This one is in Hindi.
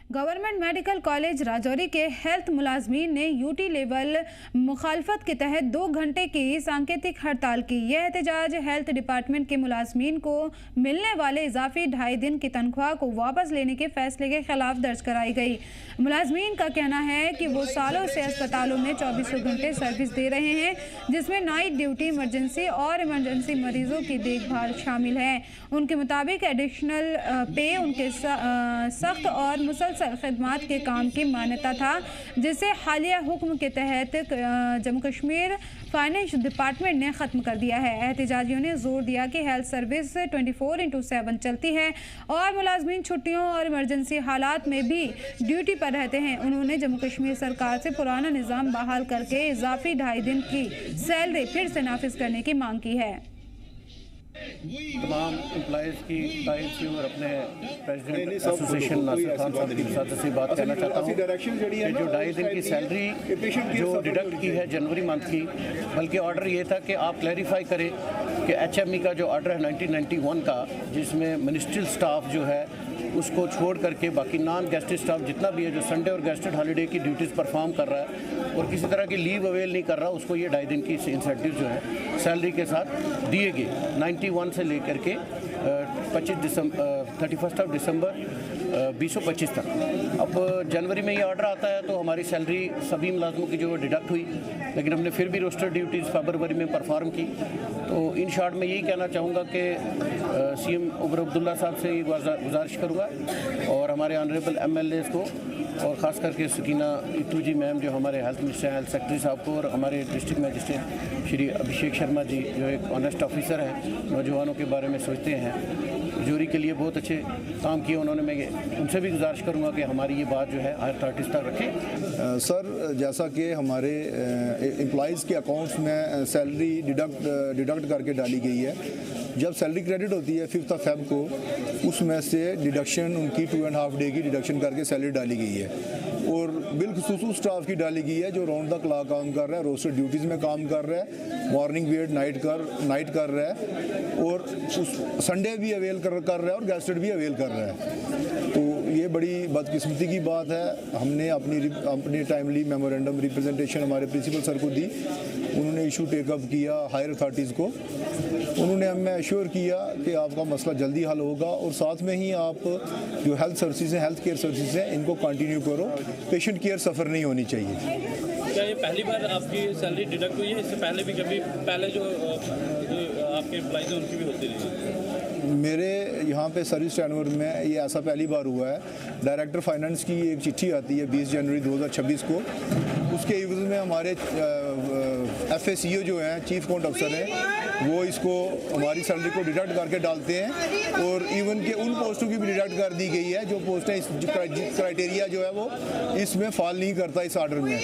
गवर्नमेंट मेडिकल कॉलेज राजौरी के हेल्थ मुलाजमीन ने यूटी लेवल मुखालफत के तहत 2 घंटे की सांकेतिक हड़ताल की। यह एहतजाज हेल्थ डिपार्टमेंट के मुलाजमीन को मिलने वाले इजाफी 2.5 दिन की तनख्वाह को वापस लेने के फैसले के खिलाफ दर्ज कराई गई। मुलाजमीन का कहना है कि वो सालों से अस्पतालों में 24 घंटे सर्विस दे रहे हैं, जिसमें नाइट ड्यूटी, इमरजेंसी और इमरजेंसी मरीजों की देखभाल शामिल है। उनके मुताबिक एडिशनल पे उनके सख्त और मुसलसल खिदमात के काम की मान्यता था, जिसे हालिया हुक्म के तहत जम्मू कश्मीर फाइनेंस डिपार्टमेंट ने ख़त्म कर दिया है। एहतजाजियों ने जोर दिया कि हेल्थ सर्विस 24/7 चलती है और मुलाजमीन छुट्टियों और इमरजेंसी हालात में भी ड्यूटी पर रहते हैं। उन्होंने जम्मू कश्मीर सरकार से पुराना निज़ाम बहाल करके इजाफी 2.5 दिन की सैलरी फिर से नाफिज करने की मांग की है। तमाम एम्प्लॉयज़ की तारीफ की और अपने प्रेसिडेंट एसोसिएशन नासिर खान साहब की साथ से बात करना चाहता हूँ कि जो 2.5 दिन की सैलरी जो डिडक्ट की है जनवरी मंथ की, बल्कि ऑर्डर ये था कि आप क्लैरिफाई करें कि HME का जो ऑर्डर है 1991 का, जिसमें मिनिस्ट्रियल स्टाफ जो है उसको छोड़ करके बाकी नॉन गेस्टेड स्टाफ जितना भी है जो संडे और गेस्टेड हॉलीडे की ड्यूटीज़ परफॉर्म कर रहा है और किसी तरह की लीव अवेल नहीं कर रहा, उसको ये 2.5 दिन की इंसेंटिव जो है सैलरी के साथ दिए गए 91 से लेकर के 31 दिसंबर 2025 तक। अब जनवरी में ये ऑर्डर आता है तो हमारी सैलरी सभी मुलाजमों की जो डिडक्ट हुई, लेकिन हमने फिर भी रोस्टर ड्यूटीज़ फरवरी में परफॉर्म की। तो इन शॉर्ट में यही कहना चाहूँगा कि CM उमर अब्दुल्ला साहब से गुजारिश करूँगा और हमारे ऑनरेबल MLAs को और ख़ास करके सकीना इतू जी मैम जो हमारे हेल्थ मिनिस्टर हेल्थ सेक्रेटरी साहब को और हमारे डिस्ट्रिक्ट मजिस्ट्रेट श्री अभिषेक शर्मा जी जो एक ऑनेस्ट ऑफिसर हैं, नौजवानों के बारे में सोचते हैं, जोरी के लिए बहुत अच्छे काम किए उन्होंने। मैं उनसे भी गुजारिश करूंगा कि हमारी ये बात जो है हायर अथॉरिटीज़ तक रखें। सर, जैसा कि हमारे एम्प्लॉइज़ के अकाउंट्स में सैलरी डिडक्ट करके डाली गई है, जब सैलरी क्रेडिट होती है 5 फ़रवरी को, उसमें से डिडक्शन उनकी 2.5 डे की डिडक्शन करके सैलरी डाली गई है और बिलखुसूस स्टाफ की डाली गई है जो राउंड द क्लॉक काम कर रहा है, रोस्टर ड्यूटीज़ में काम कर रहा है, मॉर्निंग वेट नाइट कर रहा है और उस संडे भी अवेल कर रहा है और गेस्टेड भी अवेल कर रहा है। तो ये बड़ी बदकिस्मती की बात है। हमने अपनी टाइमली मेमोरेंडम रिप्रेजेंटेशन हमारे प्रिंसिपल सर को दी, उन्होंने इशू टेकअप किया हायर अथॉरिटीज़ को, उन्होंने हमें एश्योर किया कि आपका मसला जल्दी हल होगा और साथ में ही आप जो हेल्थ सर्विसेज हैं, हेल्थ केयर सर्विसेज हैं, इनको कंटिन्यू करो, पेशेंट केयर सफ़र नहीं होनी चाहिए। क्या ये पहली बार आपकी सैलरी डिडक्ट हुई है? इससे पहले भी कभी पहले जो आपके एम्प्लॉइज हैं उनकी भी होती रही? मेरे यहाँ पे सर्विस टेन्योर में ये ऐसा पहली बार हुआ है। डायरेक्टर फाइनेंस की एक चिट्ठी आती है 20 जनवरी 2026 को, उसके एवज में हमारे FACO जो हैं, चीफ अकाउंट अफसर हैं, वो इसको हमारी सैलरी को डिडक्ट करके डालते हैं और इवन के उन पोस्टों की भी डिडक्ट कर दी गई है जो पोस्टें इस क्राइटेरिया जो है वो इसमें फॉल नहीं करता इस ऑर्डर में।